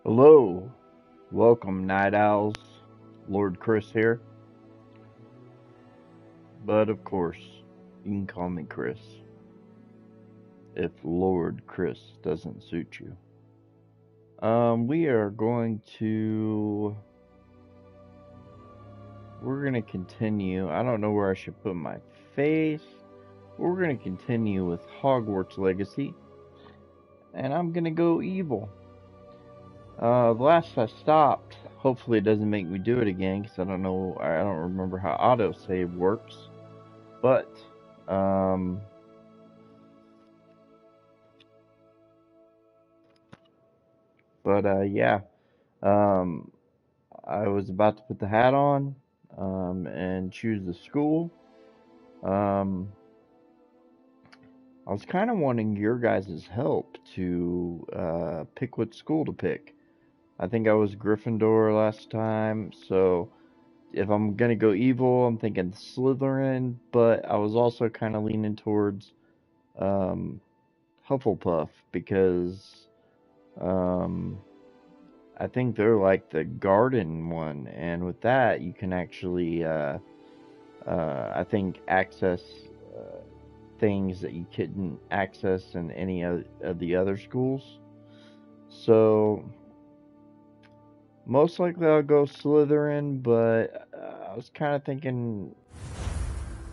Hello, welcome Night Owls, Lord Chris here, but of course, you can call me Chris if Lord Chris doesn't suit you. We are we're gonna continue, I don't know where I should put my face, we're gonna continue with Hogwarts Legacy, and I'm gonna go evil. The last I stopped, hopefully it doesn't make me do it again, because I don't remember how autosave works. But, um, yeah, um, I was about to put the hat on, and choose the school. Um, I was kind of wanting your guys' help to, pick what school to pick. I think I was Gryffindor last time, so if I'm gonna go evil, I'm thinking Slytherin, but I was also kind of leaning towards, um, Hufflepuff because, um, I think they're like the garden one, and with that, you can actually, I think, access uh, things that you couldn't access in any of the other schools. So, most likely I'll go Slytherin, but I was kind of thinking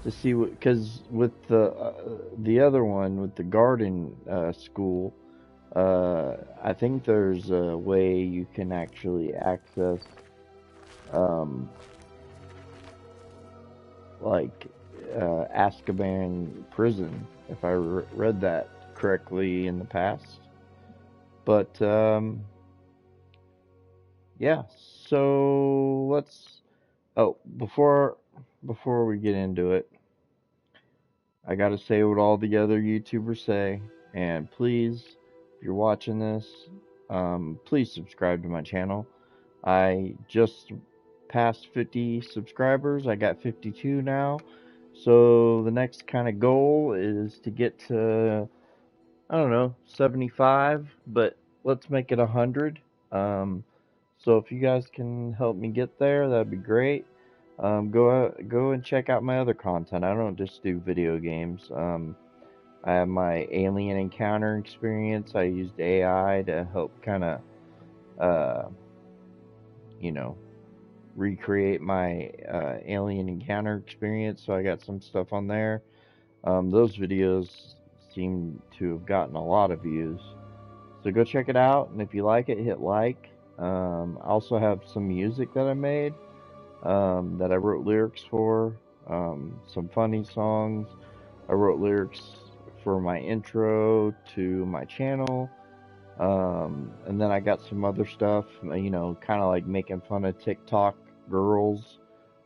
to see what, because with the other one, with the garden school, I think there's a way you can actually access. Um, like Azkaban prison, if I read that correctly in the past. But yeah, so let's. Oh, before we get into it, I gotta say what all the other YouTubers say, and please, if you're watching this, please subscribe to my channel. I just passed 50 subscribers. I got 52 now. So the next kind of goal is to get to, I don't know, 75, but let's make it 100. Um, so if you guys can help me get there, that'd be great. Go and check out my other content. I don't just do video games. I have my alien encounter experience. I used AI to help kind of, uh, you know, recreate my alien encounter experience. So I got some stuff on there. Those videos seem to have gotten a lot of views. So go check it out, and if you like it, hit like. I also have some music that I made that I wrote lyrics for, some funny songs. I wrote lyrics for my intro to my channel. And then I got some other stuff, kind of like making fun of TikTok girls,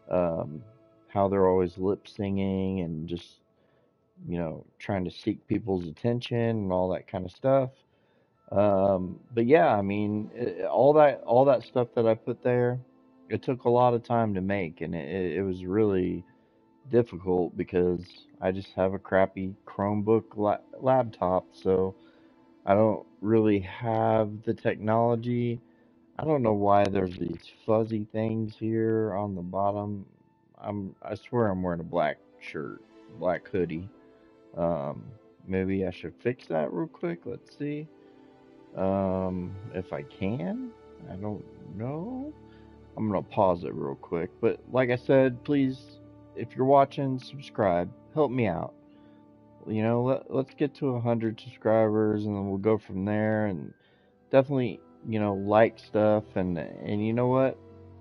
um, how they're always lip singing and just trying to seek people's attention and all that kind of stuff. But yeah, I mean, all that stuff that I put there, it took a lot of time to make, and it was really difficult because I just have a crappy Chromebook laptop, so I don't really have the technology. I don't know why there's these fuzzy things here on the bottom. I swear I'm wearing a black shirt, black hoodie. Um, Maybe I should fix that real quick. Let's see. If I can. I don't know. I'm gonna pause it real quick. But like I said, please, if you're watching, subscribe. Help me out. Let's get to 100 subscribers, and then we'll go from there. And definitely, like stuff, and you know what?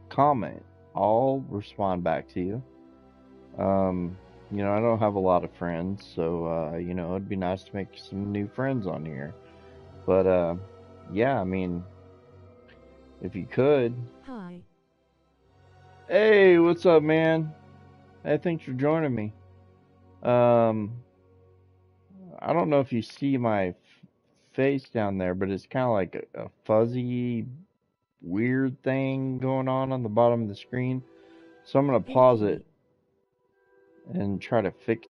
Comment. I'll respond back to you. Um, I don't have a lot of friends, so it'd be nice to make some new friends on here. But yeah, I mean, if you could. Hi. Hey, what's up, man? Hey, thanks for joining me. Um, I don't know if you see my face down there, but it's kind of like a fuzzy, weird thing going on the bottom of the screen. So I'm gonna pause Okay. it and try to fix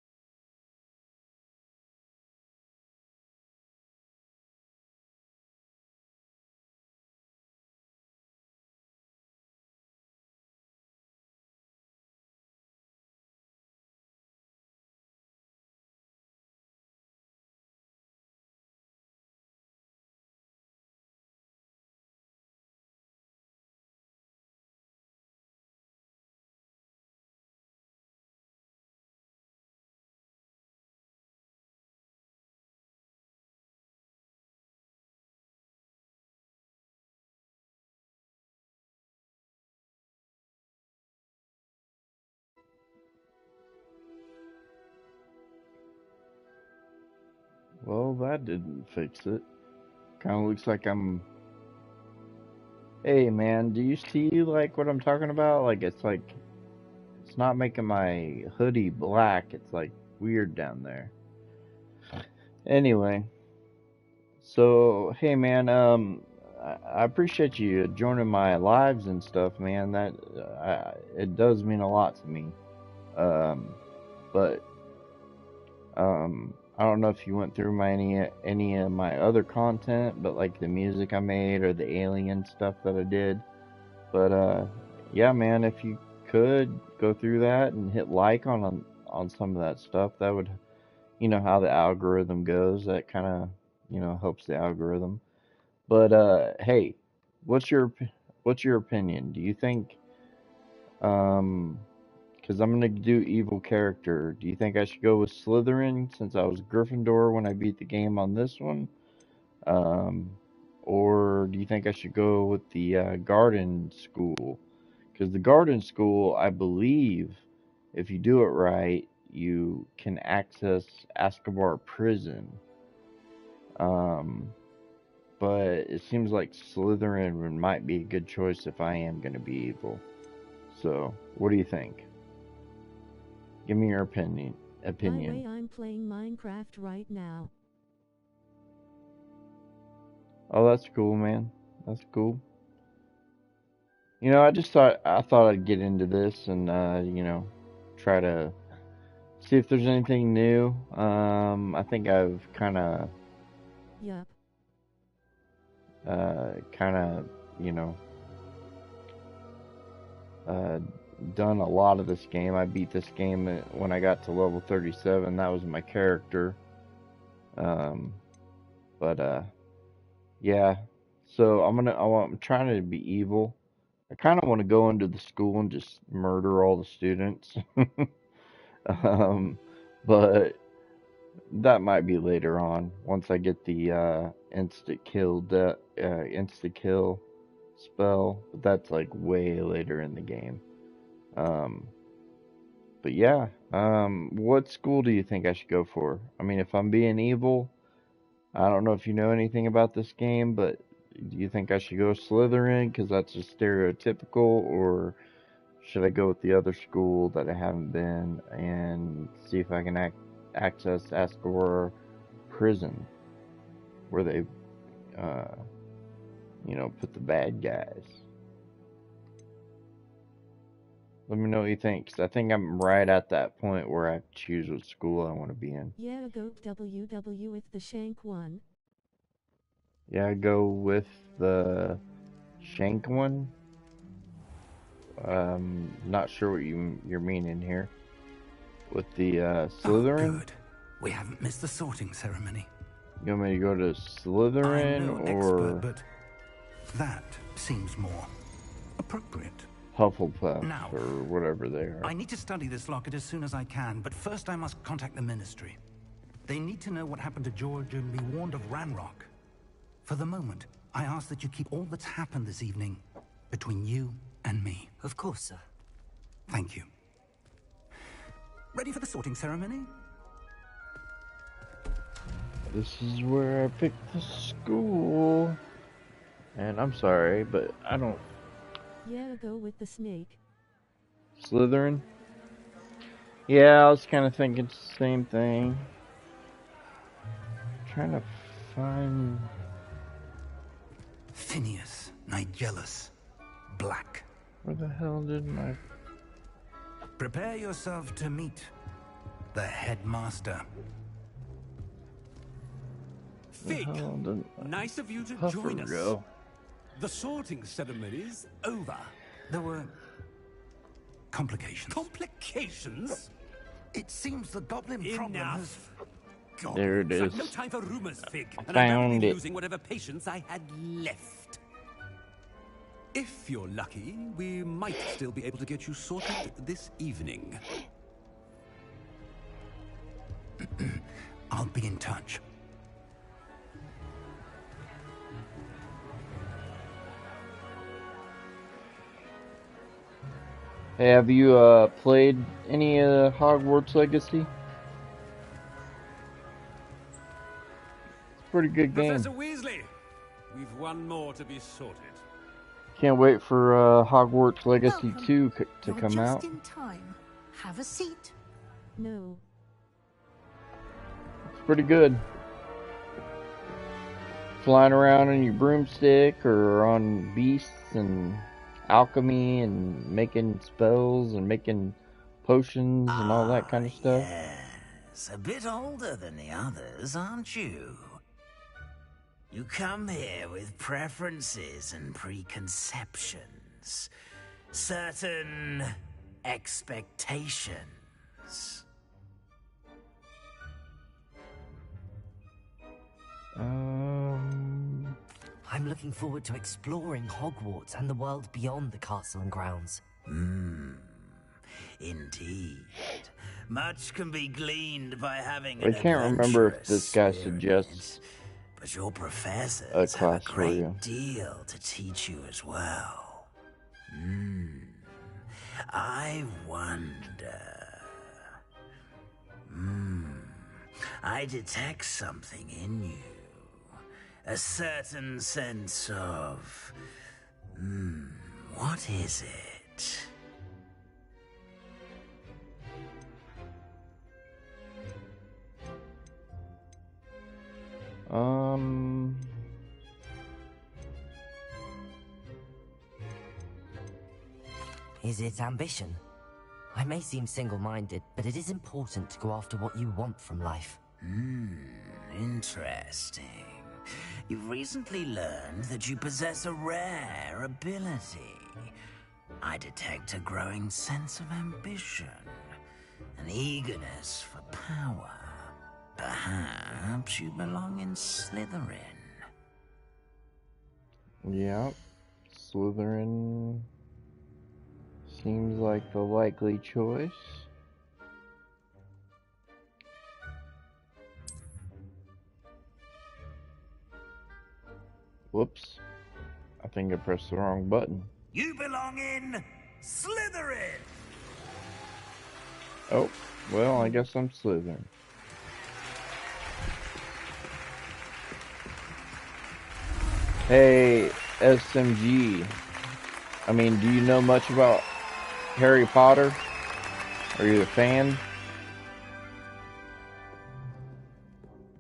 Well, that didn't fix it. Kind of looks like I'm. Hey, man, do you see like what I'm talking about? Like it's not making my hoodie black. It's like weird down there. Anyway, so hey, man, I appreciate you joining my lives and stuff, man. That it does mean a lot to me. Um, but I don't know if you went through my any of my other content, but like the music I made or the alien stuff that I did. But yeah, man, if you could go through that and hit like on some of that stuff, that would, you know how the algorithm goes. That kind of, helps the algorithm. But hey, what's your what's your opinion? Do you think um because I'm gonna do evil character. Do you think I should go with Slytherin since I was Gryffindor when I beat the game on this one? Um, or do you think I should go with the Garden School? Because the Garden School, I believe, if you do it right, you can access Azkaban Prison. Um, but it seems like Slytherin might be a good choice if I am gonna be evil. So, what do you think? Give me your opinion. By the way, I'm playing Minecraft right now. Oh, that's cool, man. That's cool. I thought I'd get into this and try to see if there's anything new. I think I've Yup. kind of, you know, uh, done a lot of this game. I beat this game when I got to level 37. That was my character. Um, but yeah. So I'm trying to be evil. I kind of want to go into the school and just murder all the students. um, but that might be later on once I get the insta kill spell. But that's like way later in the game. Um, but yeah, what school do you think I should go for? I mean, if I'm being evil, I don't know if you know anything about this game, but do you think I should go Slytherin because that's just stereotypical, or should I go with the other school that I haven't been and see if I can access Azkaban Prison, where they, uh, put the bad guys? Let me know what you think, 'cause I think I'm right at that point where I choose what school I want to be in. Yeah, go WW with the Shank one. Yeah, I go with the Shank one. Not sure what you're meaning here. With the Slytherin? Oh, good. We haven't missed the sorting ceremony. You want me to go to Slytherin I'm no or expert, but that seems more appropriate. Hufflepuff Now, or whatever they are? I need to study this locket as soon as I can, but first I must contact the Ministry. They need to know what happened to George and be warned of Ranrock. For the moment, I ask that you keep all that's happened this evening between you and me. Of course, sir. Thank you. Ready for the sorting ceremony? This is where I picked the school. And I'm sorry, but I don't... Yeah, go with the snake. Slytherin? Yeah, I was kind of thinking the same thing. Trying to find... Phineas, Nigellus, Black. Where the hell did my... Prepare yourself to meet the headmaster. Fig, nice of you to join us. Go? The sorting ceremony's over. There were complications. Complications? It seems the goblin problem has... Enough. God, There it is. no time for rumors, Fig. And Found I'm rapidly it. losing whatever patience I had left. If you're lucky, we might still be able to get you sorted this evening. I'll be in touch. Hey, have you played any Hogwarts Legacy? pretty good game. Professor Weasley, we've one more to be sorted. Can't wait for Hogwarts Legacy Welcome. 2 to You're come just out. in time. Have a seat. No. It's pretty good. Flying around on your broomstick or on beasts and alchemy and making spells and making potions and all that kind of stuff. Yes, a bit older than the others, aren't you? You come here with preferences and preconceptions, certain expectations. I'm looking forward to exploring Hogwarts and the world beyond the castle and grounds. Indeed. Much can be gleaned by having I an can't remember if this guy adventurous suggests spirit, but your professors a have a class for you. great deal to teach you as well. I wonder. I detect something in you. A certain sense of... what is it? Is it ambition? I may seem single-minded, but it is important to go after what you want from life. Interesting. You've recently learned that you possess a rare ability. I detect a growing sense of ambition, an eagerness for power. Perhaps you belong in Slytherin. Yeah, Slytherin seems like the likely choice. Whoops. I think I pressed the wrong button. You belong in Slytherin! Oh, well, I guess I'm Slytherin. Hey, SMG. I mean, do you know much about Harry Potter? Are you a fan?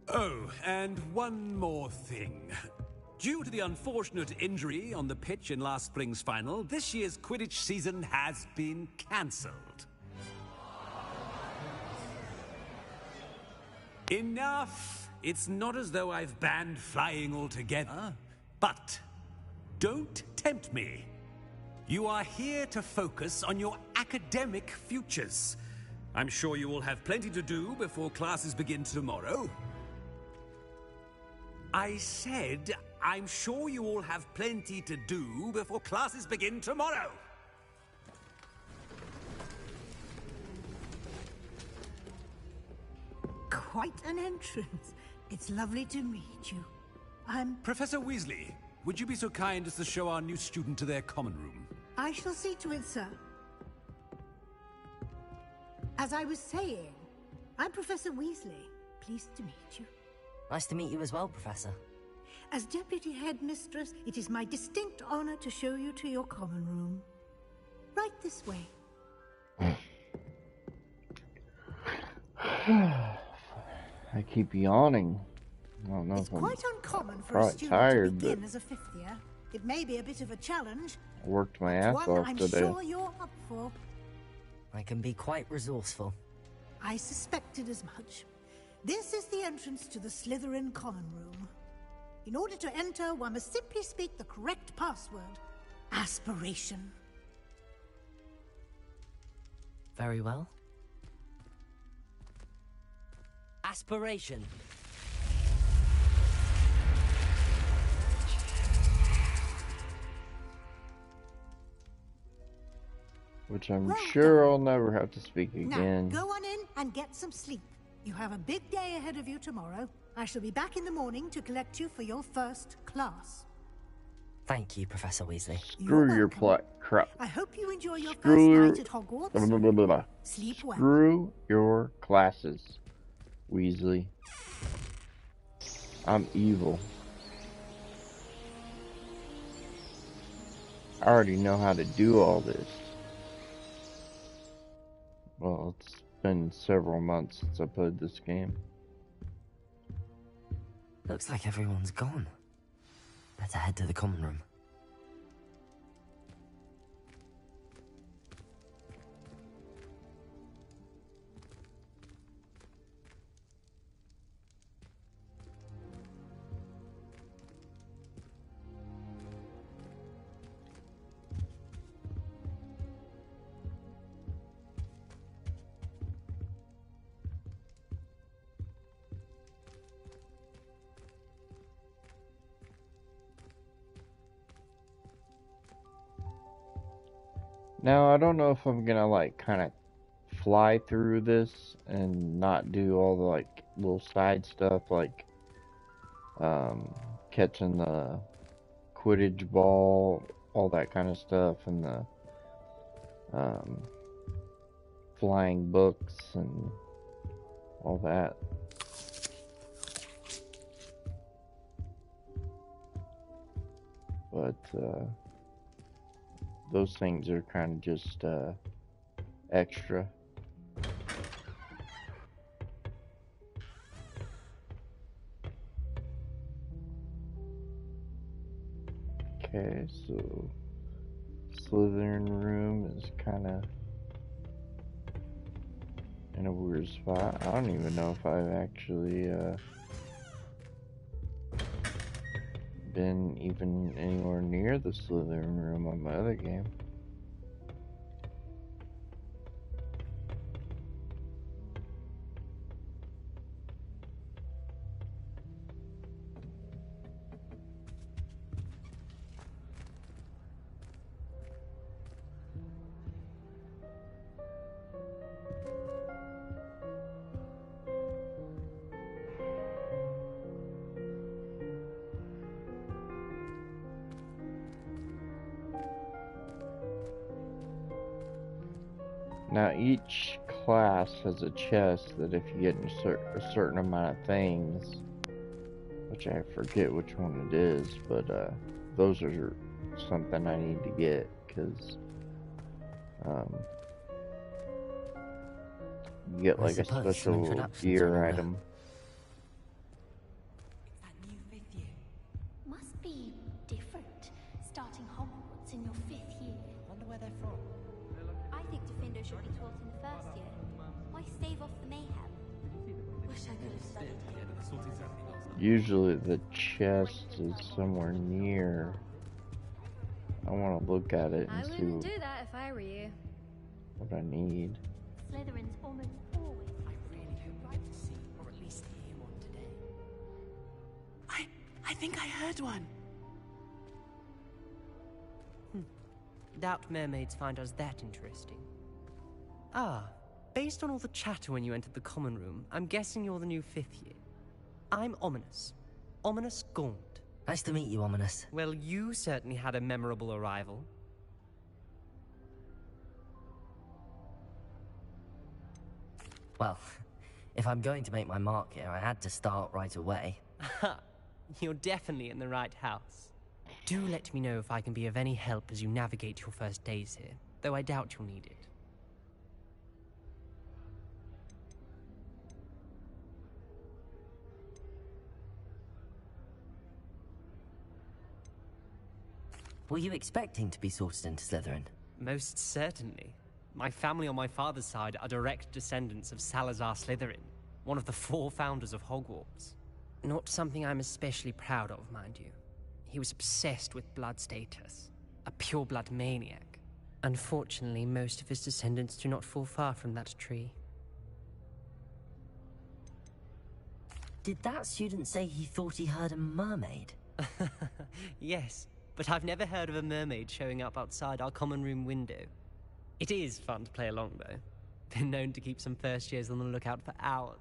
Oh, and one more thing. Due to the unfortunate injury on the pitch in last spring's final, this year's Quidditch season has been cancelled. Enough! It's not as though I've banned flying altogether. But don't tempt me. You are here to focus on your academic futures. I'm sure you will have plenty to do before classes begin tomorrow. I said, I'm sure you all have plenty to do before classes begin tomorrow. Quite an entrance. It's lovely to meet you. Professor Weasley, would you be so kind as to show our new student to their common room? I shall see to it, sir. As I was saying, I'm Professor Weasley. Pleased to meet you. Nice to meet you as well, Professor. As Deputy Headmistress, it is my distinct honor to show you to your common room. Right this way. I keep yawning. I don't know It's if I'm quite uncommon for a probably student tired, to begin but as a fifth year. It may be a bit of a challenge, I worked my but ass one off I'm today. sure you're up for. I can be quite resourceful. I suspected as much. This is the entrance to the Slytherin common room. In order to enter, one must simply speak the correct password. Aspiration. Very well. Aspiration. Which I'm Well sure done. I'll never have to speak again. Now, go on in and get some sleep. You have a big day ahead of you tomorrow. I shall be back in the morning to collect you for your first class. Thank you, Professor Weasley. Screw your welcome. plot crap. I hope you enjoy your Screw first night at Hogwarts. Blah, blah, blah, blah. Sleep well. Screw your classes, Weasley. I'm evil. I already know how to do all this. Well, it's been several months since I played this game. Looks like everyone's gone. Better head to the common room. Now, I don't know if I'm gonna, like, kind of fly through this and not do all the, like, little side stuff, like, catching the Quidditch ball, all that kind of stuff, and the, flying books and all that. But, those things are kind of just, extra. Okay, so Slytherin room is kind of in a weird spot. I don't even know if I've actually been even anywhere near the Slytherin room on my other game. Now each class has a chest that if you get a certain amount of things, which I forget which one it is, but those are something I need to get, because you get like a special gear item. It's that new 5th year. Must be different, starting Hogwarts in your 5th year. Wonder where they're from. I think Defender should be taught in the first year. Why stave off the mayhem? Wish I could have studied here. Usually the chest is somewhere near. I want to look at it and I see wouldn't do that if I were you. what I need. Slytherin's almost always. I really hope we get to see, or at least hear one today. I think I heard one. Doubt mermaids find us that interesting. Ah, based on all the chatter when you entered the common room, I'm guessing you're the new 5th year. I'm Ominous. Ominous Gaunt. Nice to meet you, Ominous. Well, you certainly had a memorable arrival. Well, if I'm going to make my mark here, I had to start right away. You're definitely in the right house. Do let me know if I can be of any help as you navigate your first days here, though I doubt you'll need it. Were you expecting to be sorted into Slytherin? Most certainly. My family on my father's side are direct descendants of Salazar Slytherin, one of the 4 founders of Hogwarts. Not something I'm especially proud of, mind you. He was obsessed with blood status, a pure-blood maniac. Unfortunately, most of his descendants do not fall far from that tree. Did that student say he thought he heard a mermaid? Yes, but I've never heard of a mermaid showing up outside our common room window. It is fun to play along, though. Been known to keep some first years on the lookout for hours.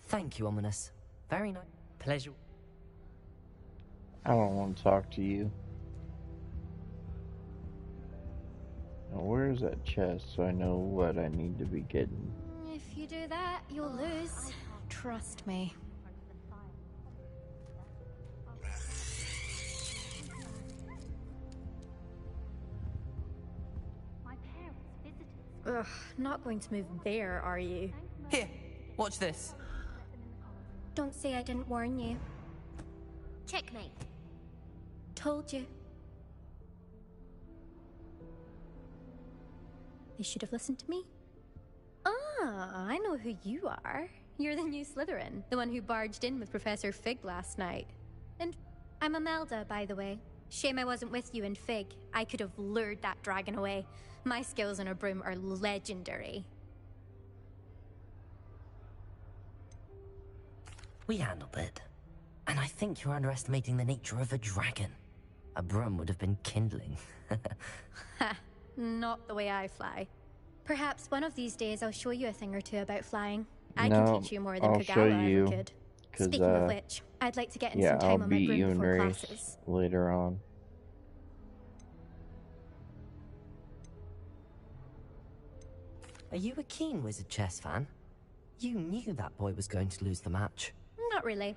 Thank you, Ominous. Very nice. Pleasure. I don't want to talk to you. Now, where's that chest so I know what I need to be getting? If you do that, you'll lose. I can't Trust me. Ugh, not going to move there, are you? Here, watch this. Don't say I didn't warn you. Checkmate. Told you. They should have listened to me. Ah, I know who you are. You're the new Slytherin, the one who barged in with Professor Fig last night. And I'm Imelda, by the way. Shame I wasn't with you in Fig. I could have lured that dragon away. My skills on a broom are legendary. We handled it. And I think you're underestimating the nature of a dragon. A broom would have been kindling. Ha, not the way I fly. Perhaps one of these days I'll show you a thing or two about flying. I can teach you more than Kagawa ever could. Speaking of which, I'd like to get in some time on my broom before classes. Later on. Are you a keen Wizard chess fan? You knew that boy was going to lose the match. Not really.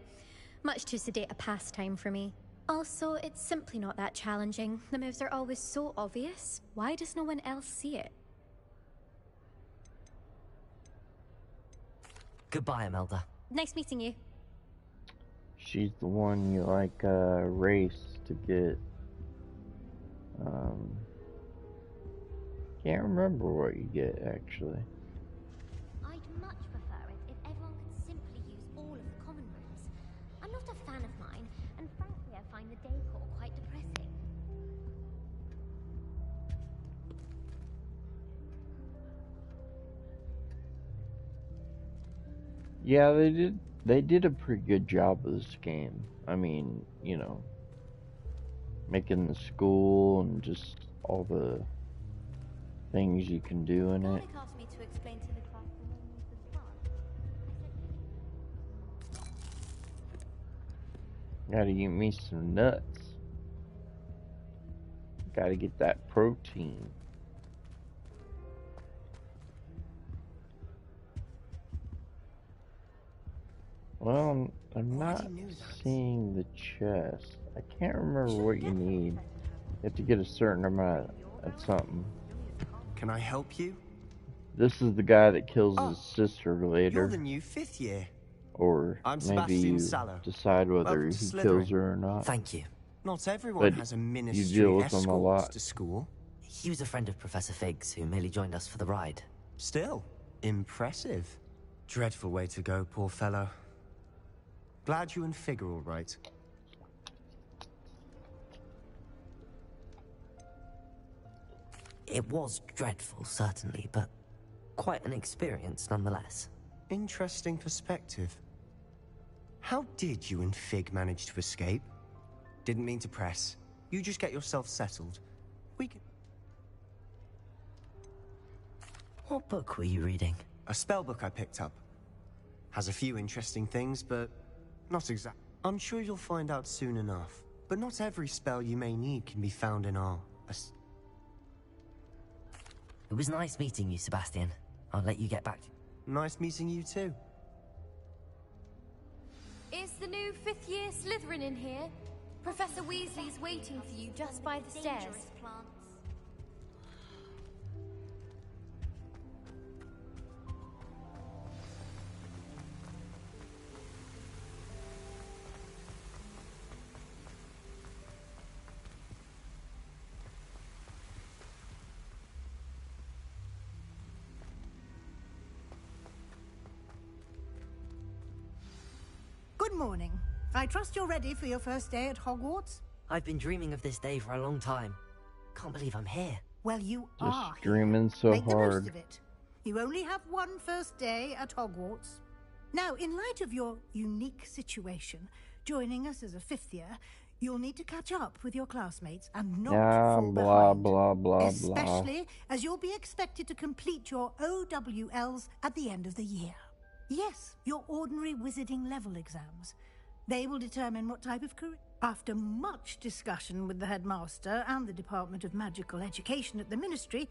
Much too sedate a pastime for me. Also, it's simply not that challenging. The moves are always so obvious. Why does no one else see it? Goodbye, Imelda. Nice meeting you. She's the one you race to get. Can't remember what you get actually. I'd much prefer it if everyone could simply use all of the common rooms. I'm not a fan of mine, and frankly I find the decor quite depressing. Yeah, they did a pretty good job of this game. I mean, you know, making the school and just all the things you can do in it. Garlic asked me to explain to the class the meaning of the plant. Gotta eat me some nuts. Gotta get that protein. Well, I'm not seeing the chest. I can't remember what you need. You have to get a certain amount of something. Can I help you? This is the guy that kills his sister later. You're the new 5th year. Or I'm maybe you Sebastian Sallow. decide whether Welcome he to kills Slytherin. her or not. Thank you. Not everyone But has a you ministry deal with them a lot. escorts to school. He was a friend of Professor Fig's who merely joined us for the ride. Still, impressive. Dreadful way to go, poor fellow. Glad you and Fig are all right. It was dreadful, certainly, but quite an experience nonetheless. Interesting perspective. How did you and Fig manage to escape? Didn't mean to press. You just get yourself settled. We can... What book were you reading? A spell book I picked up. Has a few interesting things, but not exact. I'm sure you'll find out soon enough. But not every spell you may need can be found in our... It was nice meeting you, Sebastian. I'll let you get back. Nice meeting you too. Is the new 5th year Slytherin in here? Professor Weasley's waiting for you just by the stairs. Dangerous plants. Good morning. I trust you're ready for your first day at Hogwarts? I've been dreaming of this day for a long time. Can't believe I'm here. Well, you Just are. dreaming so Make the hard. most of it. You only have one first day at Hogwarts. Now, in light of your unique situation, joining us as a 5th year, you'll need to catch up with your classmates and not fall blah, behind. blah, blah, Especially as you'll be expected to complete your OWLs at the end of the year. Yes, your ordinary wizarding level exams. They will determine what type of career. After much discussion with the headmaster and the Department of Magical Education at the Ministry,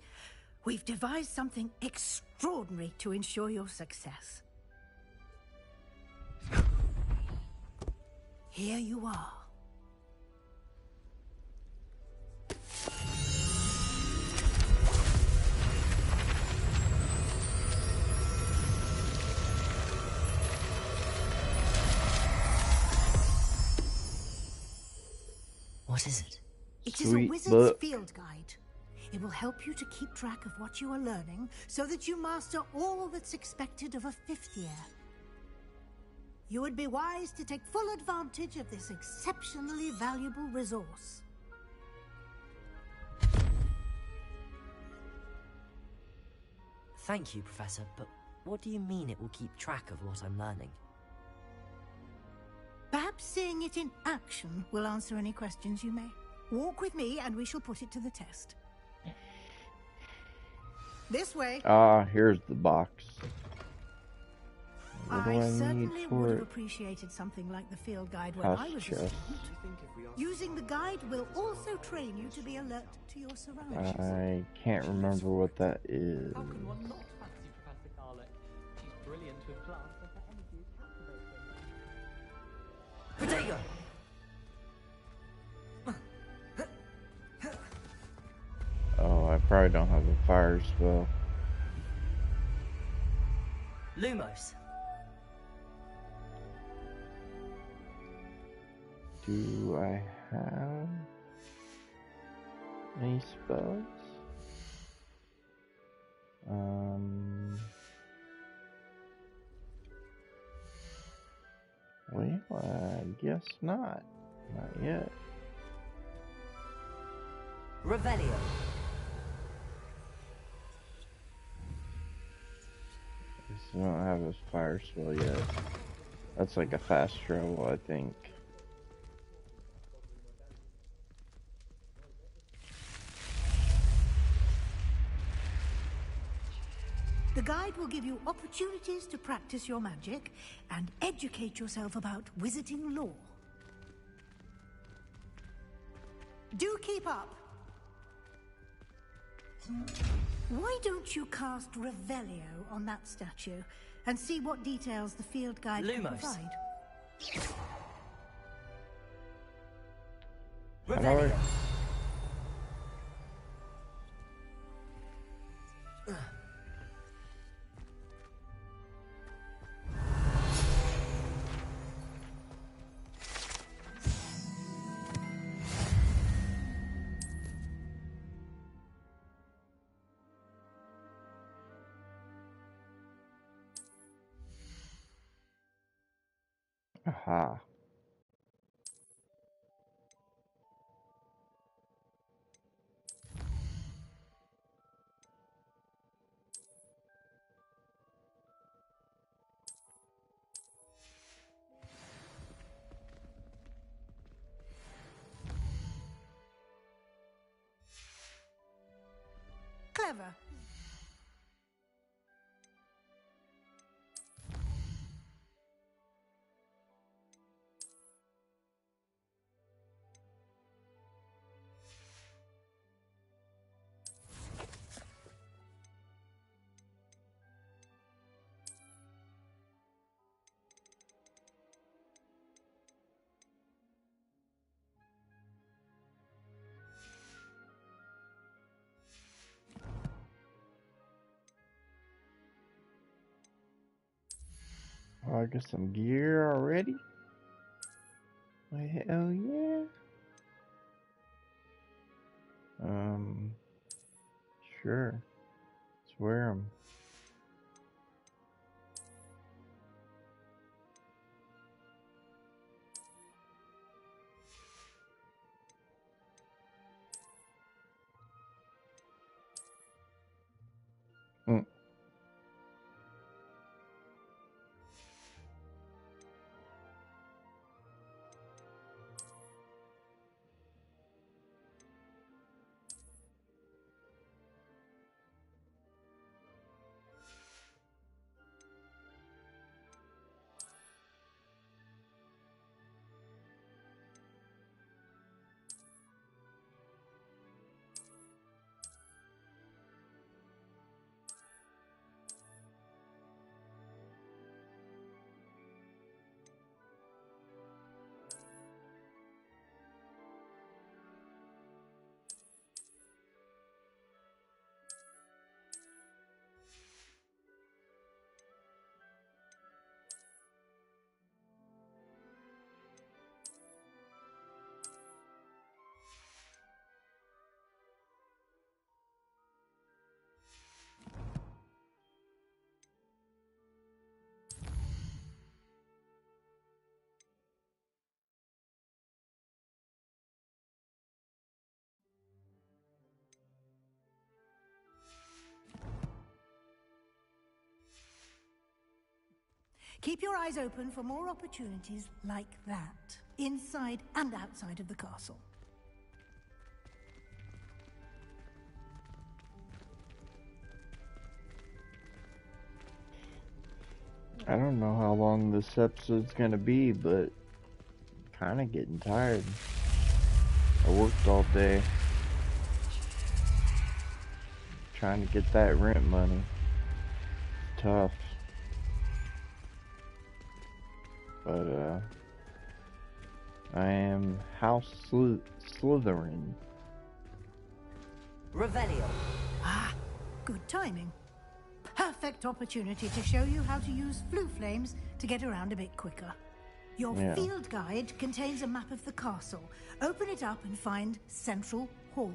we've devised something extraordinary to ensure your success. Here you are. What is it? It is a wizard's field guide. It will help you to keep track of what you are learning so that you master all that's expected of a 5th year. You would be wise to take full advantage of this exceptionally valuable resource. Thank you, Professor, but what do you mean it will keep track of what I'm learning? Perhaps seeing it in action will answer any questions you may. Walk with me and we shall put it to the test. This way. Ah, here's the box. What do I I need certainly for would have it? appreciated something like the field guide when House I was a chest. student. Using the guide will also train you to be alert to your surroundings. I can't remember what that is. How can one not fancy Professor Garlick? She's brilliant with plants and her energy is captivating. Protego! Oh, I probably don't have a fire spell. Lumos. Do I have any spells? Well, I guess not. Not yet. Revelio. I don't have a fire spell yet. That's like a fast travel, I think. The guide will give you opportunities to practice your magic and educate yourself about wizarding lore. Do keep up! Why don't you cast Revelio on that statue and see what details the field guide can Lumos. provide? Revelio. Aha. Clever. Oh, I got some gear already? Well, hell yeah. Sure. Let's wear them. Keep your eyes open for more opportunities like that, inside and outside of the castle. I don't know how long this episode's gonna be, but kind of getting tired. I worked all day trying to get that rent money. It's tough. But I am House Slytherin. Revelio. Ah, good timing. Perfect opportunity to show you how to use flue flames to get around a bit quicker. Your field guide contains a map of the castle. Open it up and find Central Hall.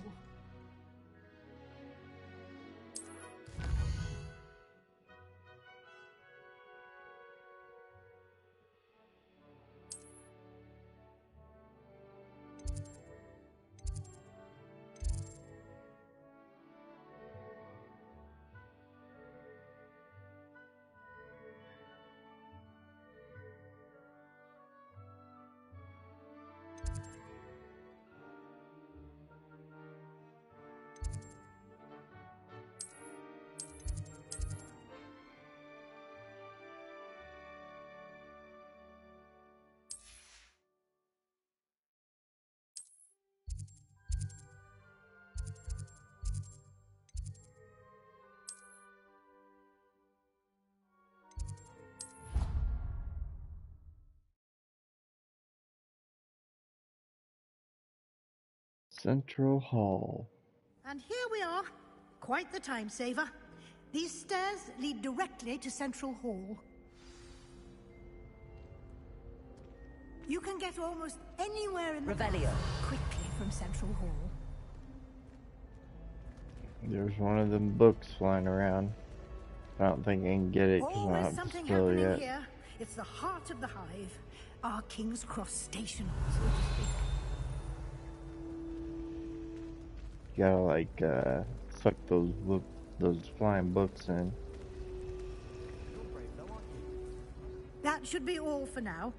Central Hall. And here we are. Quite the time saver. These stairs lead directly to Central Hall. You can get almost anywhere in the Revelio. quickly from Central Hall. There's one of them books flying around. I don't think I can get it because I Always don't have something the spell happening yet. here. It's the heart of the hive. Our King's Cross station, so to speak. You gotta like suck those flying books in. That should be all for now.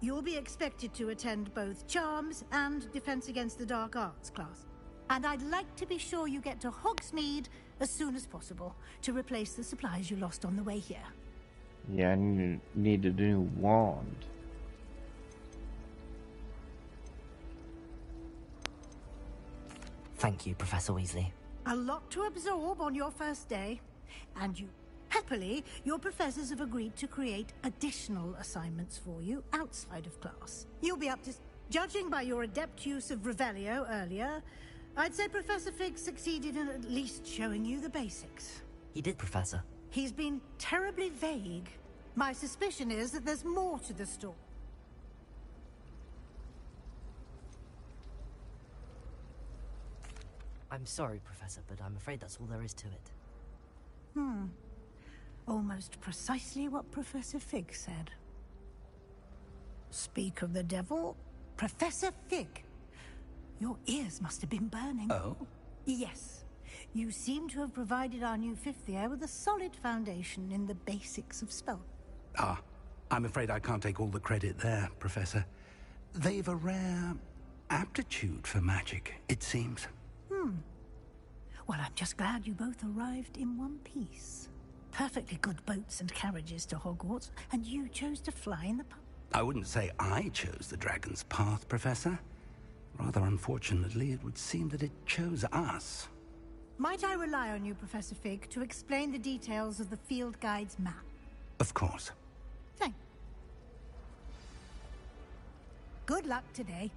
You'll be expected to attend both Charms and Defense Against the Dark Arts class. And I'd like to be sure you get to Hogsmeade as soon as possible to replace the supplies you lost on the way here. Yeah, I need a new wand. Thank you, Professor Weasley. A lot to absorb on your first day, and happily, your professors have agreed to create additional assignments for you outside of class. You'll be up to... Judging by your adept use of Revelio earlier, I'd say Professor Fig succeeded in at least showing you the basics. He did, Professor. He's been terribly vague. My suspicion is that there's more to the story. I'm sorry, Professor, but I'm afraid that's all there is to it. Almost precisely what Professor Fig said. Speak of the devil, Professor Fig. Your ears must have been burning. Oh? Yes. You seem to have provided our new fifth year with a solid foundation in the basics of spell. Ah, I'm afraid I can't take all the credit there, Professor. They've a rare aptitude for magic, it seems. Well, I'm just glad you both arrived in one piece. Perfectly good boats and carriages to Hogwarts, and you chose to fly in the... I wouldn't say I chose the dragon's path, Professor. Rather unfortunately, it would seem that it chose us. Might I rely on you, Professor Fig, to explain the details of the field guide's map? Of course. Thank you. Good luck today.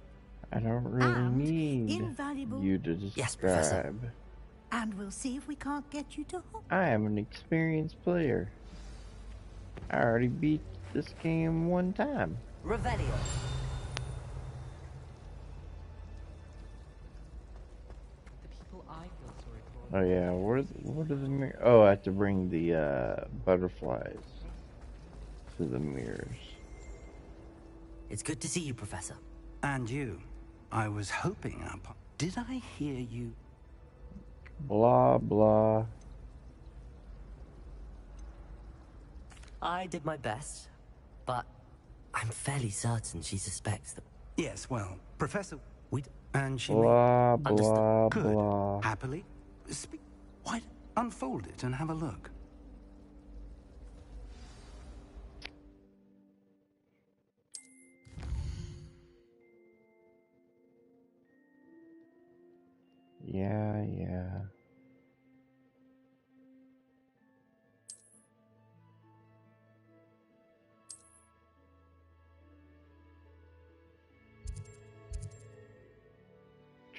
I don't really need invaluable... you to describe. Yes, Professor. And we'll see if we can't get you to Hogwarts. I am an experienced player. I already beat this game one time. Revelio. The people I feel sorry for. Oh yeah, what are the mirrors? Oh, I have to bring the butterflies to the mirrors. It's good to see you, Professor. And you. I was hoping up. Did I hear you? Blah blah. I did my best. but I'm fairly certain she suspects that... Yes, well, Professor... And she Blah, may... blah, Good. blah. Happily. Speak... Why... Unfold it and have a look. Yeah.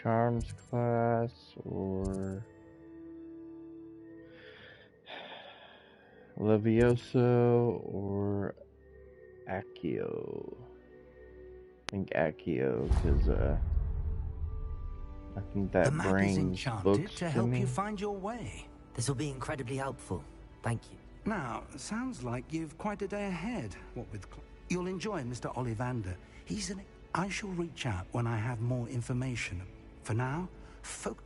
Charms class or Levioso or Accio. I think Accio, because I think that The map is brings enchanted books to to help me. you find your way. This will be incredibly helpful. Thank you. Now, sounds like you've quite a day ahead. What with... You'll enjoy Mr. Ollivander. He's an... I shall reach out when I have more information. For now, focus...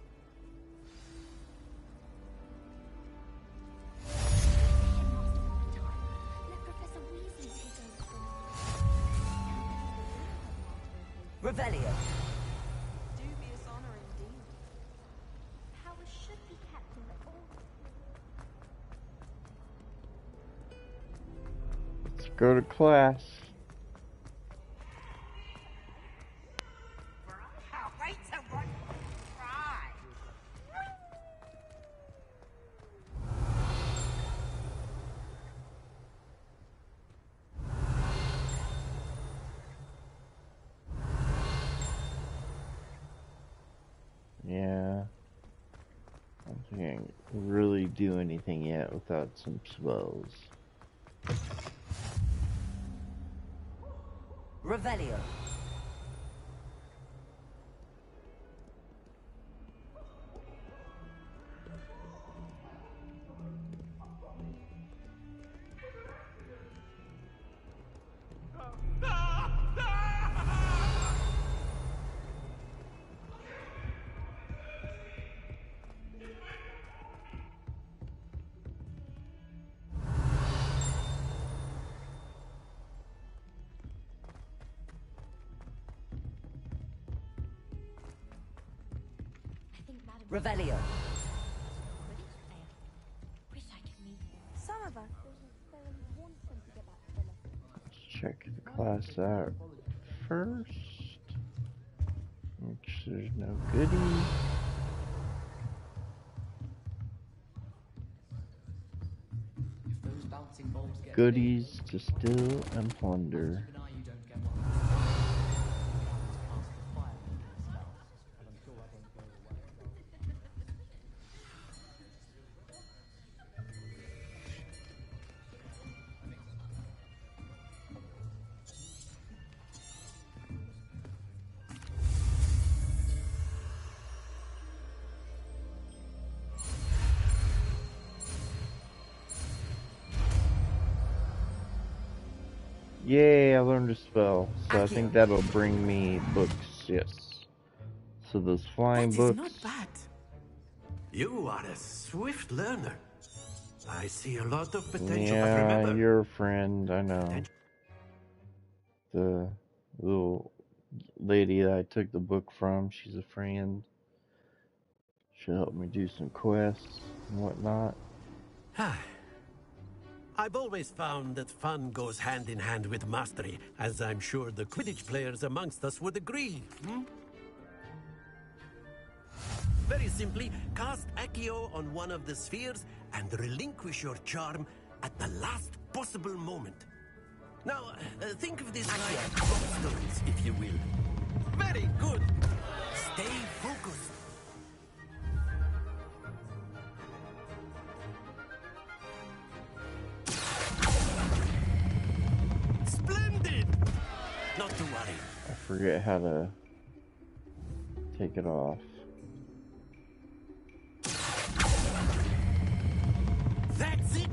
Revelio. Dubious honor indeed. Powers should be kept in the order. Let's go to class. Yeah. I don't think I can really do anything yet without some spells. Revelio. Revelio. Wish I could meet him. Some of us want him to get back to the Let's check the class out first. Make sure there's no goodies. Goodies to steal and plunder. Yay, I learned a spell. So I think that'll bring me books, yes. So those flying books. Not bad. You are a swift learner. I see a lot of potential, but Yeah, remember... you're a friend, I know. The little lady that I took the book from, she's a friend. She'll help me do some quests and whatnot. I've always found that fun goes hand in hand with mastery, as I'm sure the Quidditch players amongst us would agree. Very simply, cast Accio on one of the spheres and relinquish your charm at the last possible moment. Now, think of this like stones, if you will. Very good. Stay focused. Splendid! Not to worry. I forget how to take it off. That's it!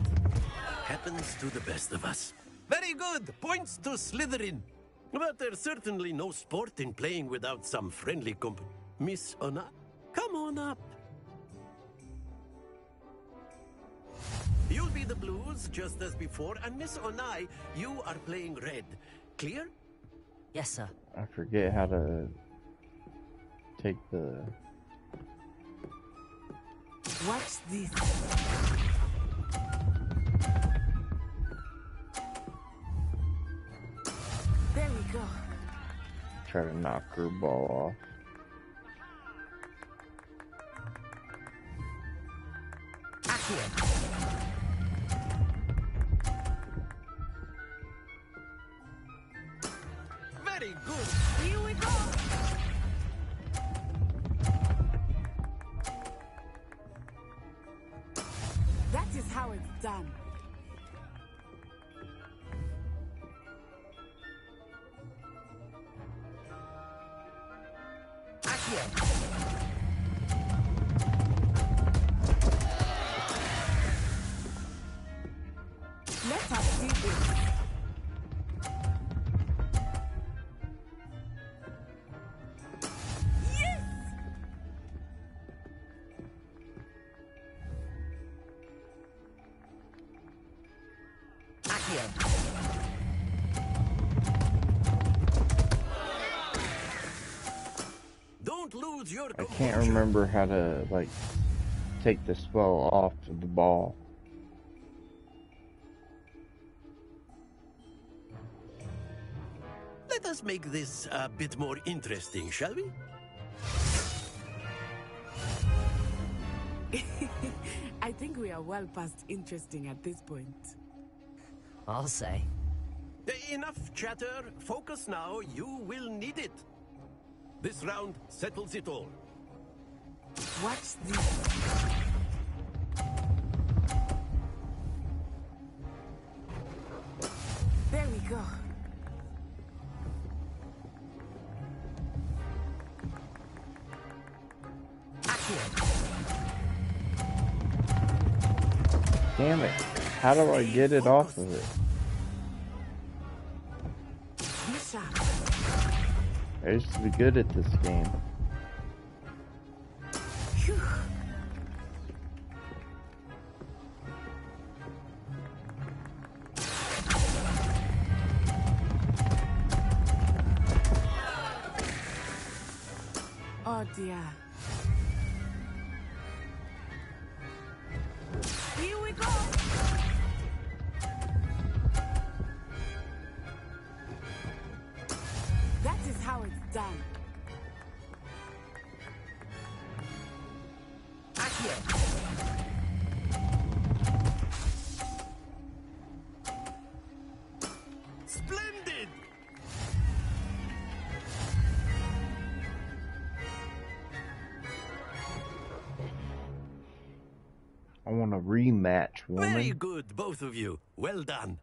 Happens to the best of us. Very good! Points to Slytherin. But there's certainly no sport in playing without some friendly Miss Ona, come on up. You'll be the blues, just as before, and Miss Onai, you are playing red. Clear? Yes, sir. I forget how to take the... Watch this. There we go. Try to knock her ball off. Very good. Here we go. That is how it's done. Let us see this. Yes! Don't lose your I can't remember how to, like, take the spell off of the ball. Let us make this a bit more interesting, shall we? I think we are well past interesting at this point. I'll say. Enough chatter. Focus now. You will need it. This round settles it all. Watch this. There we go. Damn it. How do I get it off of it? I used to be good at this game. Oh dear. Here we go. That is how it's done. Splendid! I want a rematch, woman. Very good, both of you. Well done.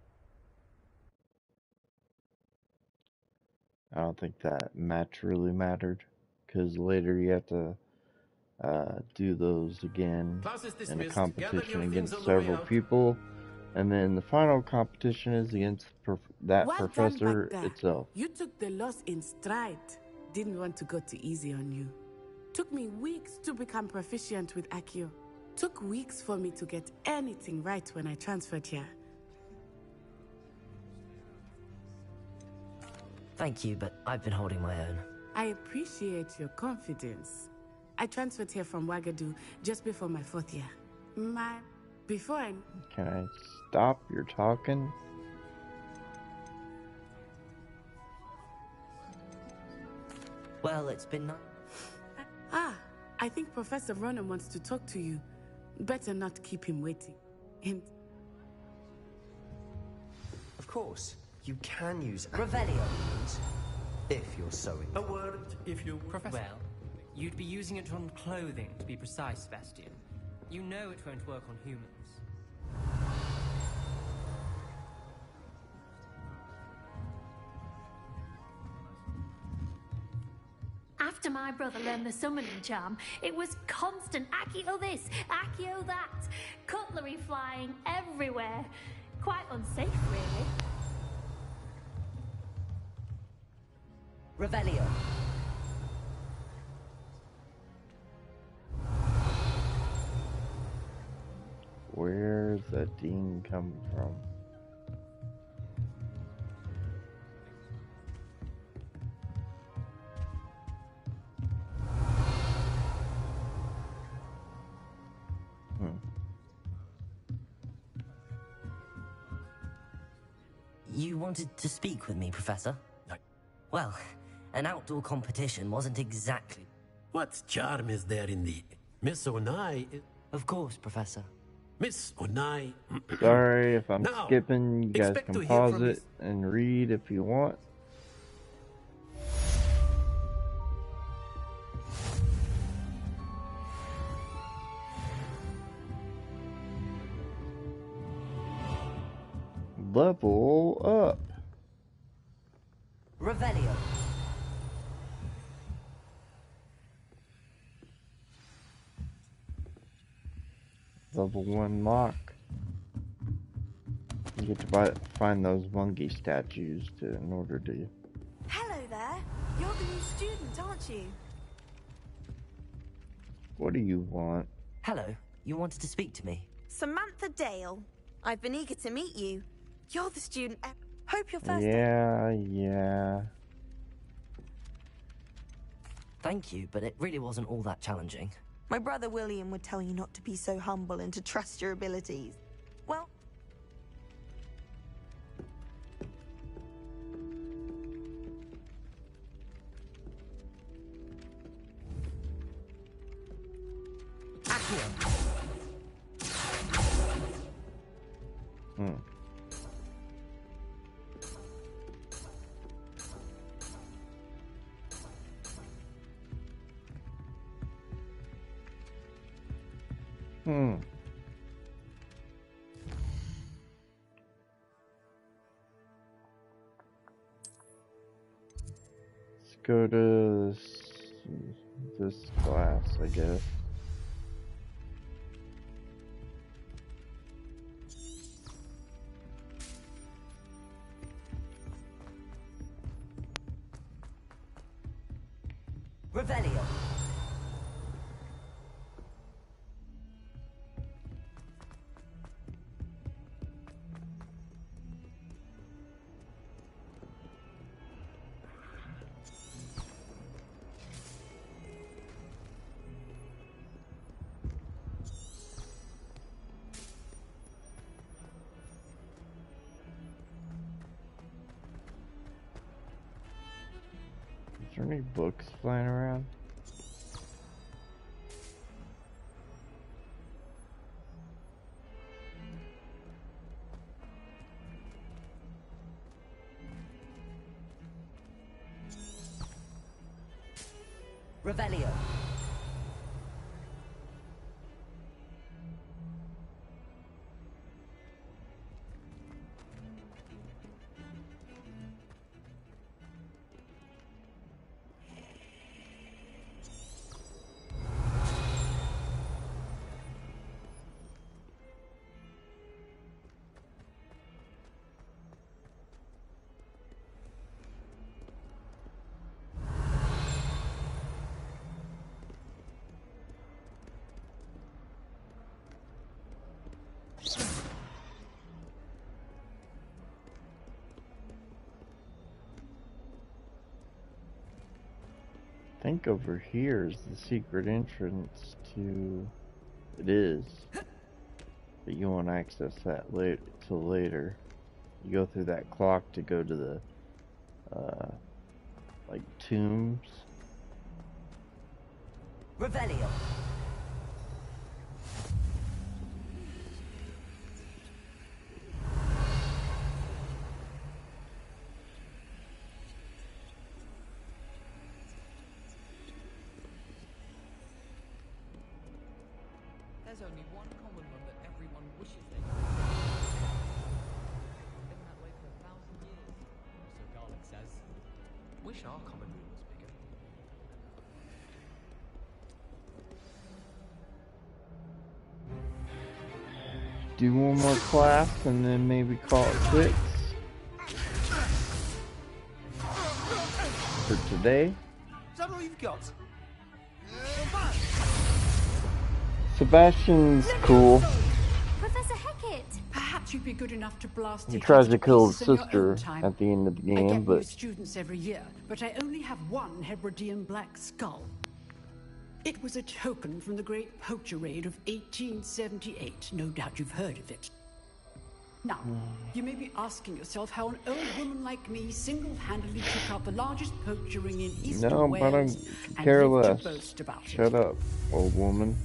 I don't think that match really mattered, because later you have to do those again Class is in a dismissed. Gather competition your things against on the way several out. people, and then the final competition is against that Well done professor back there. itself. You took the loss in stride. Didn't want to go too easy on you. Took me weeks to become proficient with Accio. Took weeks for me to get anything right when I transferred here. Thank you, but I've been holding my own. I appreciate your confidence. I transferred here from Wagadu just before my 4th year. Before I... Can I stop your talking? Well, it's been nice. I think Professor Ronan wants to talk to you. Better not keep him waiting. And... Of course, you can use Revelio. if you're so A word, if you... Professor. Well, you'd be using it on clothing, to be precise, Sebastian. You know it won't work on humans. After my brother learned the summoning charm, it was constant Accio this, Accio that. Cutlery flying everywhere. Quite unsafe, really. Revelio. Where Where's that dean coming from? You wanted to speak with me, Professor? Well, an outdoor competition wasn't exactly... What charm is there in the... Miss Onai... Of course, Professor. Miss Onai... Sorry if I'm Now, skipping. You guys expect can to hear pause from it and read if you want. Level up. Revelio. Level 1 lock. You get to find those monkey statues in order to... Hello there. You're the new student, aren't you? What do you want? Hello. You wanted to speak to me? Samantha Dale. I've been eager to meet you. You're the student... Hope you're first... Yeah. Thank you, but it really wasn't all that challenging. My brother William would tell you not to be so humble and to trust your abilities. Well... Let's go to this class, I guess. Revelio. Is there any books flying around? Revelio. I think over here is the secret entrance to... It is. But you won't access that till later. You go through that clock to go to the, like, tombs. Revelio. There's only one common room that everyone wishes they could. Been that way for 1,000 years, so Garlic says. Wish our common room was bigger. Do one more class and then maybe call it quits for today. Is that all you've got? Sebastian's cool. Professor Hecke! Perhaps you'd be good enough to blast He it tries to to kill his pieces in your sister own time. at the end of the I game, get new but students every year, but I only have one Hebridean black skull. It was a token from the Great Poacher Raid of 1878. No doubt you've heard of it. Now, you may be asking yourself how an old woman like me single-handedly took out the largest poacher ring in Eastern no, but I Wales don't and care lived less. to boast about it. Shut up, old woman.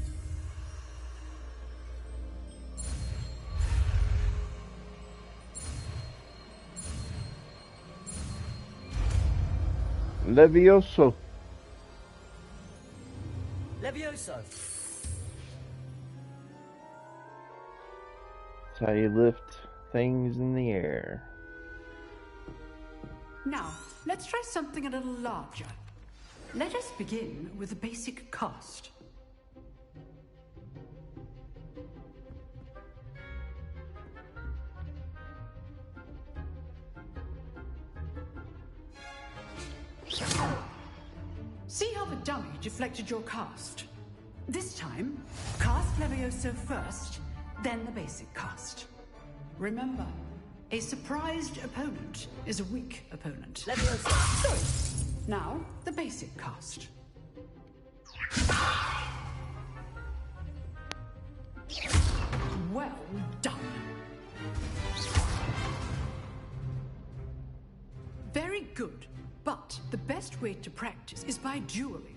Levioso. Levioso. That's how you lift things in the air. Now, let's try something a little larger. Let us begin with the basic cast. See how the dummy deflected your cast? This time, cast Levioso first, then the basic cast. Remember, a surprised opponent is a weak opponent. Levioso. So, now, the basic cast. Well done. Very good, but the best way to practice is by dueling.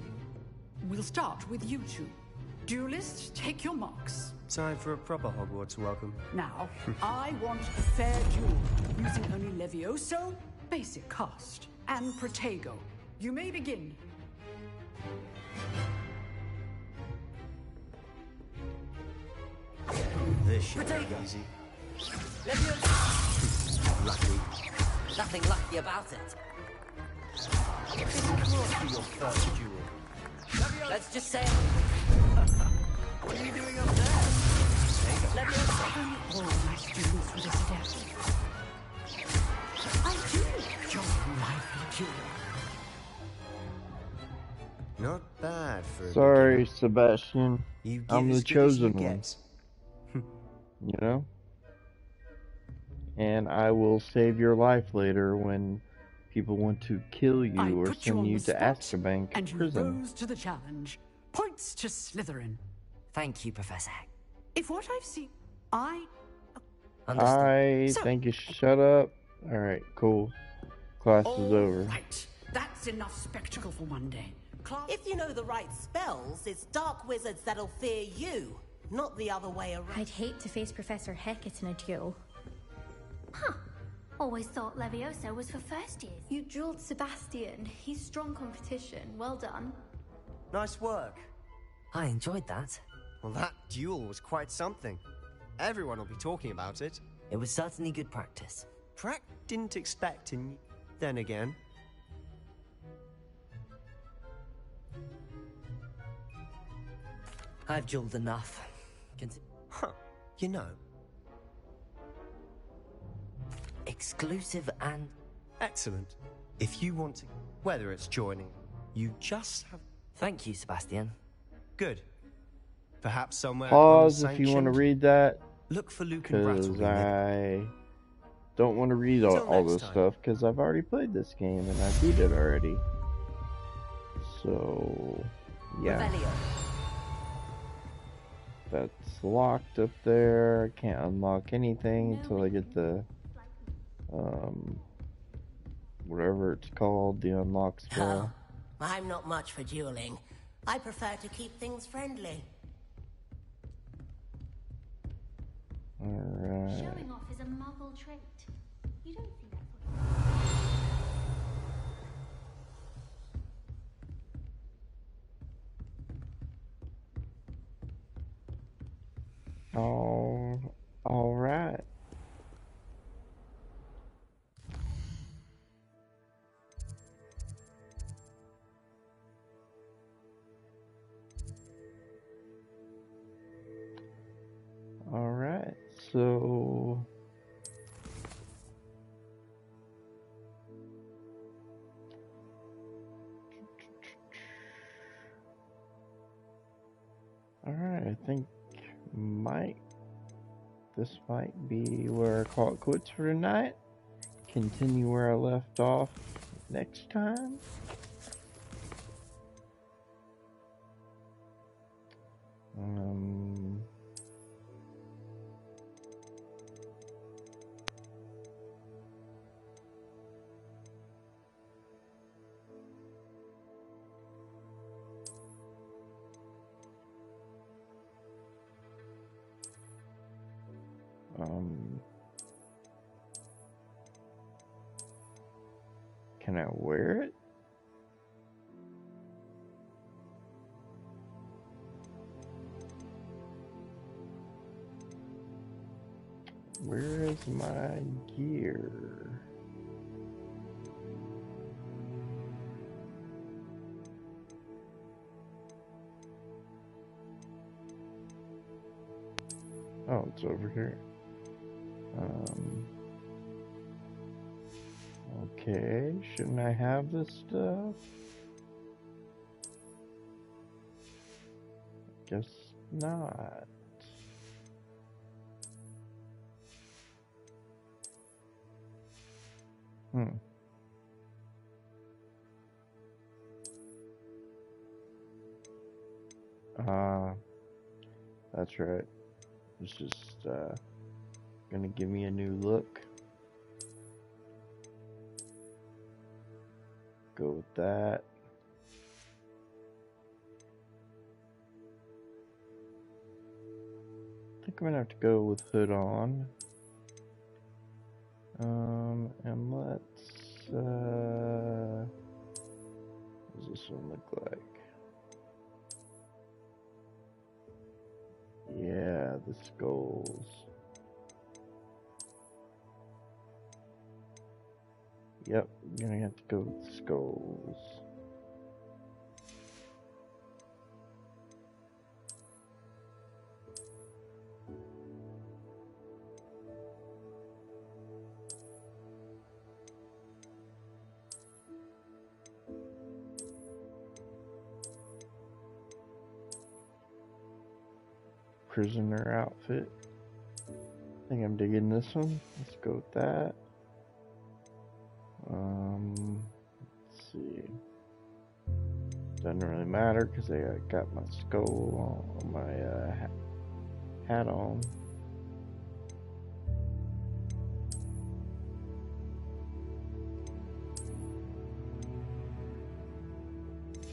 We'll start with you two. Duelists, take your marks. Time for a proper Hogwarts welcome. Now, I want a fair duel, using only Levioso, basic cast, and Protego. You may begin. This should be easy. Lucky. Nothing lucky about it. This must be your first duel. Let's just say What are you doing up there? All my students were this adept. I do enjoy lively duel. Not bad for a Sorry, beginner. Sebastian. You give I'm as the good as you chosen one. get. You know? And I will save your life later when people want to kill you I or put you send on you the to spot, Azkaban and you prison. rose to the challenge. Points to Slytherin. Thank you, Professor. If what I've seen, I So- think you shut up. Alright, cool. Class is over. Right, that's enough spectacle for one day. If you know the right spells, it's dark wizards that'll fear you, not the other way around. I'd hate to face Professor Hecat in a duel. Huh. Always thought Levioso was for first years. You drilled Sebastian. He's strong competition. Well done. Nice work. I enjoyed that. Well, that duel was quite something. Everyone will be talking about it. It was certainly good practice. Didn't expect and then again. I've dueled enough. Huh. You know. Exclusive and... Excellent. If you want to, whether it's joining, you just have... Thank you, Sebastian. Good. Perhaps somewhere Pause if you want to unsanctioned? read that. Look for Luke and Brattle. Because I don't want to read all next this time. stuff because I've already played this game and I beat it already. So, yeah. Revelio. That's locked up there. I can't unlock anything until I get the whatever it's called, the unlock spell. I'm not much for dueling. I prefer to keep things friendly. Alright. Showing off is a muggle trait. You don't think that's what... Alright. Alright, so alright, I think this might be where I call it quits for tonight. Continue where I left off next time. Can I wear it? Where is my gear? Oh, it's over here. Okay, shouldn't I have this stuff? Guess not. That's right. It's just gonna give me a new look. Go with that. I think I'm gonna have to go with hood on. And let's what does this one look like? Yeah, the skulls. Yep, gonna have to go with the skulls. Prisoner outfit. I think I'm digging this one. Let's go with that. Let's see. Doesn't really matter because I got my skull on, my hat on.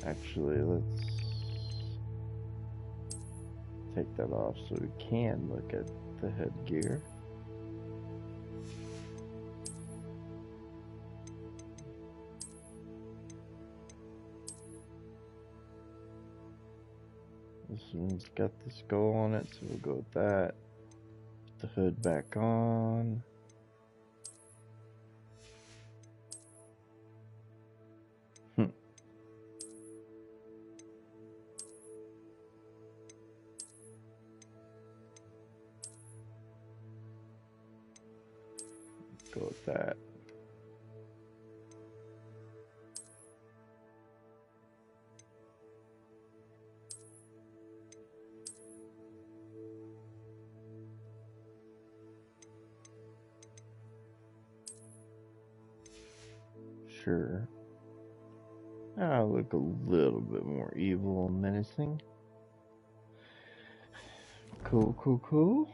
Actually, let's take that off so we can look at the headgear. This one's got the skull on it, so we'll go with that. Put the hood back on. Go with that. Sure. I'll look a little bit more evil and menacing. Cool, cool, cool.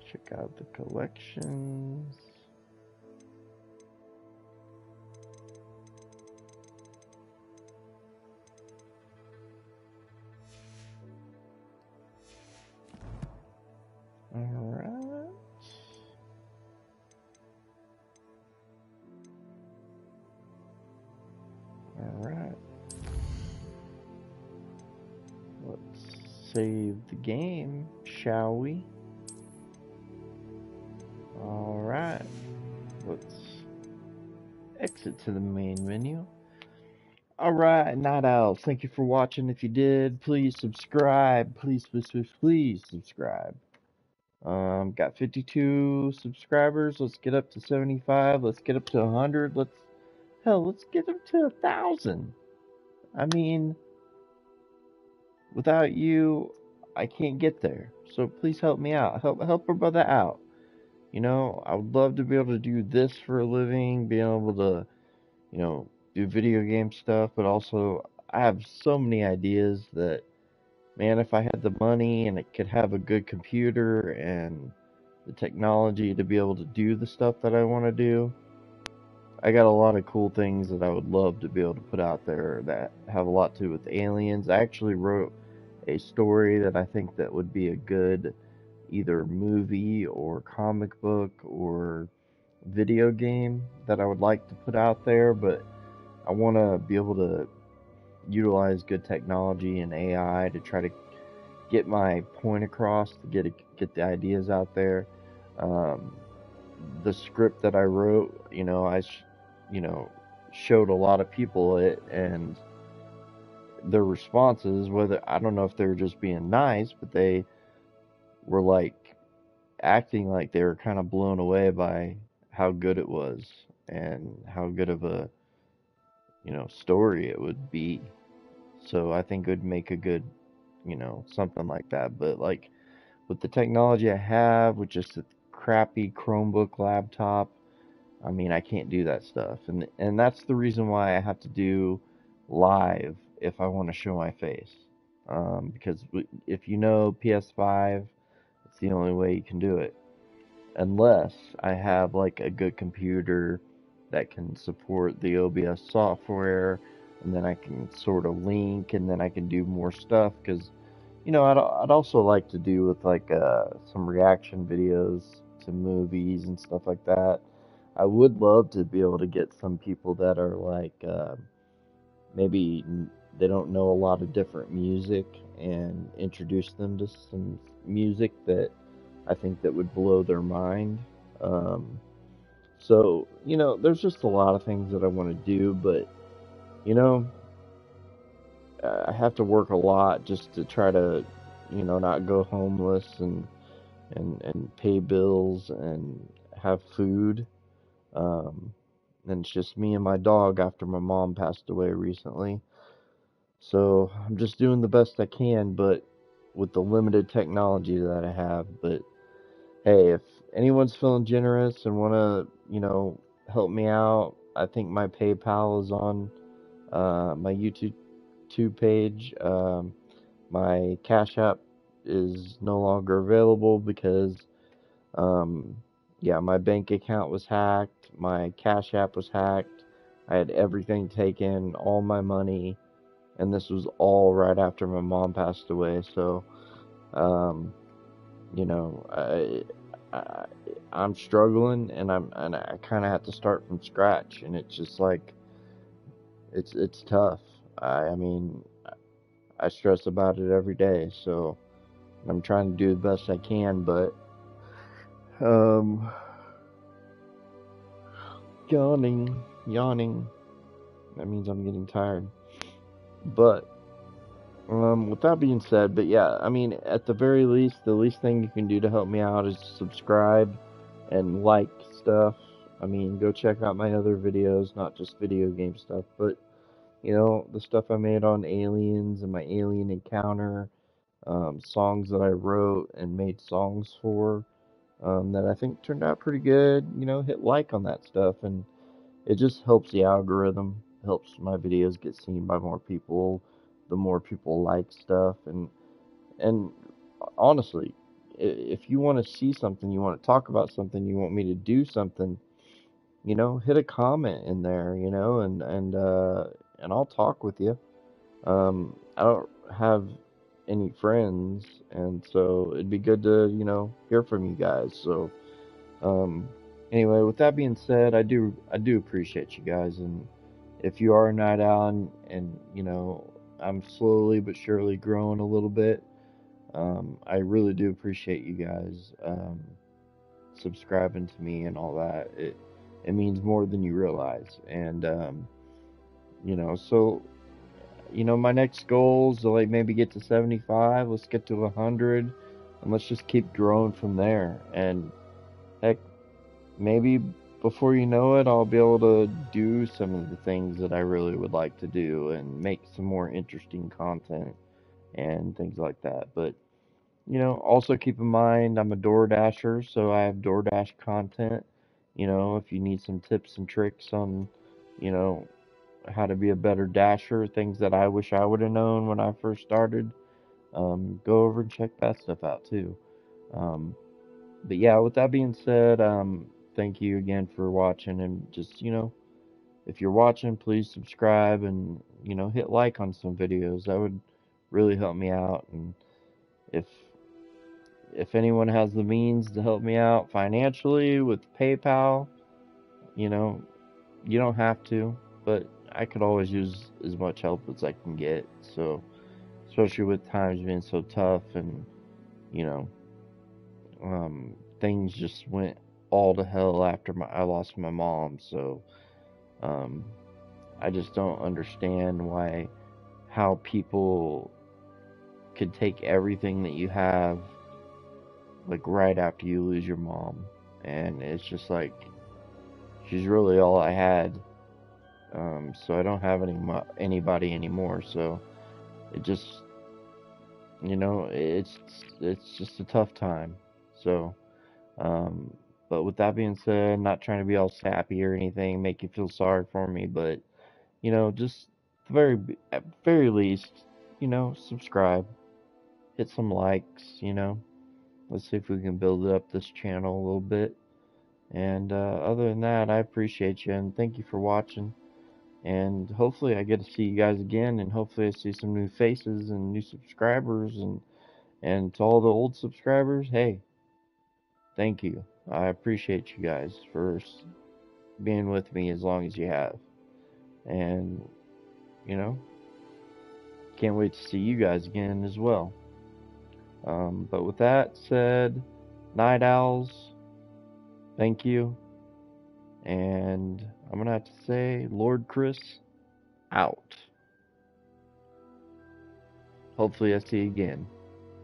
Check out the collections. Alright. Alright. Let's save the game, shall we? Alright. Let's exit to the main menu. Alright, Night Owls, thank you for watching. If you did, please subscribe. Please subscribe. Got 52 subscribers. Let's get up to 75. Let's get up to 100. Let's get up to 1,000. I mean, without you, I can't get there. So please help me out. Help a brother out. You know, I would love to be able to do this for a living, being able to, you know, do video game stuff, but also I have so many ideas that, man, if I had the money and it could have a good computer and the technology to be able to do the stuff that I want to do, I got a lot of cool things that I would love to be able to put out there that have a lot to do with aliens. I actually wrote a story that I think that would be a good either movie or comic book or video game that I would like to put out there, but I want to be able to utilize good technology and AI to try to get my point across, to get the ideas out there. Um, the script that I wrote, you know, you know, showed a lot of people it, and their responses, whether I don't know if they were just being nice, but they were like acting like they were kind of blown away by how good it was and how good of a, you know, story it would be. So I think it would make a good, you know, something like that. But like with the technology I have, with just a crappy Chromebook laptop, I mean, I can't do that stuff. And that's the reason why I have to do live if I want to show my face. Because if you know PS5, it's the only way you can do it. Unless I have like a good computer that can support the OBS software, and then I can sort of link, and then I can do more stuff. Because, you know, I'd also like to do with like some reaction videos to movies and stuff like that. I would love to be able to get some people that are like maybe they don't know a lot of different music and introduce them to some music that I think that would blow their mind. Um, so, you know, there's just a lot of things that I want to do, but, you know, I have to work a lot just to try to, you know, not go homeless and pay bills and have food. Um, and it's just me and my dog after my mom passed away recently. So I'm just doing the best I can, but with the limited technology that I have. But hey, if anyone's feeling generous and want to, you know, help me out, I think my PayPal is on my YouTube page. My Cash App is no longer available because, um, yeah, my bank account was hacked, my Cash App was hacked, I had everything taken, all my money, and this was all right after my mom passed away. So, um, you know, I I'm struggling, and I kind of have to start from scratch, and it's just like it's tough. I mean, I stress about it every day, so I'm trying to do the best I can, but um, yawning. That means I'm getting tired. But with that being said, but yeah, I mean, at the very least, the least thing you can do to help me out is subscribe and like stuff. I mean, go check out my other videos, not just video game stuff, but you know, the stuff I made on aliens and my alien encounter, songs that I wrote and made songs for, that I think turned out pretty good. You know, hit like on that stuff, and it just helps the algorithm, helps my videos get seen by more people. The more people like stuff, and honestly, if you want to see something, you want to talk about something, you want me to do something, you know, hit a comment in there, you know, and I'll talk with you. I don't have any friends, and so it'd be good to, you know, hear from you guys. So, um, anyway, with that being said, I do appreciate you guys, and if you are a night owl, and you know, I'm slowly but surely growing a little bit. I really do appreciate you guys subscribing to me and all that. It means more than you realize, and So, my next goal is to like maybe get to 75. Let's get to 100, and let's just keep growing from there. And heck, maybe before you know it, I'll be able to do some of the things that I really would like to do and make some more interesting content and things like that. But, also keep in mind I'm a DoorDasher, so I have DoorDash content. If you need some tips and tricks on, you know, how to be a better dasher, things that I wish I would have known when I first started, go over and check that stuff out too. Um, but yeah, with that being said, thank you again for watching, and just, if you're watching, please subscribe and, hit like on some videos. That would really help me out. And if anyone has the means to help me out financially with PayPal, you know, you don't have to, but I could always use as much help as I can get. So, especially with times being so tough and, you know, things just went all to hell after I lost my mom. So, um, I just don't understand how people could take everything that you have, like right after you lose your mom. And it's just like, she's really all I had. So I don't have anybody anymore. So it just, it's just a tough time. So, um, but with that being said, not trying to be all sappy or anything, make you feel sorry for me, but just at very least, subscribe, hit some likes. Let's see if we can build up this channel a little bit. And other than that, I appreciate you and thank you for watching. And hopefully I get to see you guys again, and hopefully I see some new faces and new subscribers, and to all the old subscribers, hey, thank you. I appreciate you guys for being with me as long as you have. And, you know, can't wait to see you guys again as well. But with that said, Night Owls, thank you. And I'm going to have to say, Lord Chris, out. Hopefully I see you again.